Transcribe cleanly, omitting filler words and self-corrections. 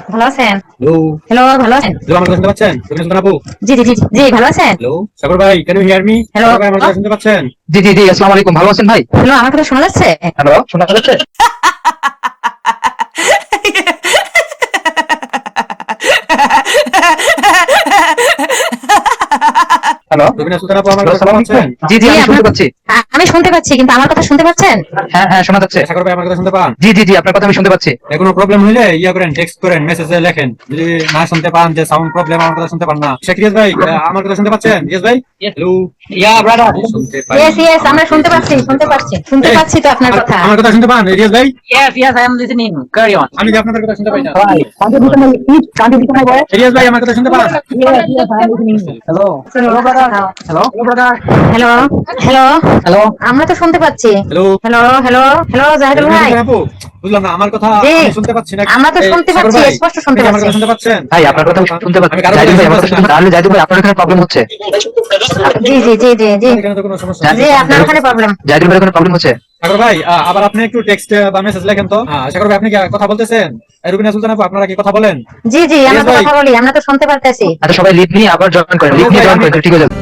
ভালো আছেন? Hello. Hello, ভালো আছেন? হ্যালো, আমার কথা শুনতে পাচ্ছেন? রবিনা সুলতান আপু। জি, জি, জি, জি, ভালো আছেন? হ্যালো, সাগর ভাই, can you hear me? Hello, Sagar ভাই, আমার কথা শুনতে পাচ্ছেন? জি জি জি, আসসালামু আলাইকুম। ভালো আছেন ভাই? হ্যালো, আমার কথা শোনা যাচ্ছে? হ্যালো, শোনা যাচ্ছে? হ্যালো, রবিনা সুলতান আপু, আমার হ্যালো, কথা শুনতে আসসালামু পাচ্ছেন? আলাইকুম। জি জি, জি, আমি শুনতে আপনার পাচ্ছি। আমি শুনতে পাচ্ছি, কিন্তু আমার কথা শুনতে পাচ্ছেন? হ্যাঁ হ্যাঁ, শোনা যাচ্ছে। সাগর ভাই, আমার কথা শুনতে পান? জি জি জি, আপনার কথা আমি শুনতে পাচ্ছি। কোনো প্রবলেম হইলে ইয়া করেন, টেক্সট করেন, মেসেজে লেখেন। যদি না শুনতে পান যে সাউন্ড প্রবলেম, আমার কথা শুনতে পান না। শাকিরিয়াস ভাই, আমার কথা শুনতে পাচ্ছেন? ইয়েস ভাই? হ্যালো। ইয়া ব্রাদার। শুনতে পাই। ইয়েস, ইয়েস, আমরা শুনতে পাচ্ছি, শুনতে পাচ্ছি, শুনতে পাচ্ছি তো আপনার কথা। আমার কথা শুনতে পান, ইয়েস ভাই? Yes, yes, I am listening. Carry on. আমি যে আপনাদের কথা শুনতে পাই না। Right. Contribution my voice. Yes ভাই, আমার কথা শুনতে পান? Yes, yes, I am listening. Hello. Hello, brother. Hello. Hello, brother. Hello, hello, Hello. আমরা তো শুনতে পাচ্ছি। Hello. Hello, hello, hello, Jahidul Robina ভাই। সুলতান আপু, বুঝলাম না, আমার কথা জি, আমি শুনতে পাচ্ছি না। আমরা তো এই, শুনতে সাগর পাচ্ছি, ভাই, স্পষ্ট শুনতে আপনি কি আমার পাচ্ছি। কথা শুনতে পাচ্ছেন? ভাই, আপনার কথা আমি শুনতে পাচ্ছি। আমি কারো জাহিদুল কথা ভাই, আমার শুনতে কথা পাচ্ছি শুনতে না। তাহলে জাহিদুল ভাই, আপনার এখানে প্রবলেম হচ্ছে। জি, জি, জি, জি, জি, এখানে তো কোনো সমস্যা নেই। জি, আপনার ওখানে প্রবলেম। জাহিদুল ভাই, এখানে প্রবলেম হচ্ছে। সাগর ভাই, আবার আপনি একটু টেক্সট বা মেসেজ লেখেন তো। সাগর ভাই, আপনি কি কথা বলতেছেন? রুবিনা সুলতান আপু, আপনারা কি কথা বলেন? জি, জি, আমরা Yes, তো ভাই। কথা বলি, আমরা তো শুনতে পারতেছি। আচ্ছা, সবাই লিভ নিয়ে আবার জয়েন করেন। লিভ Yes, নিয়ে ভাই, জয়েন আমি- করেন, ঠিক হয়ে যাবে।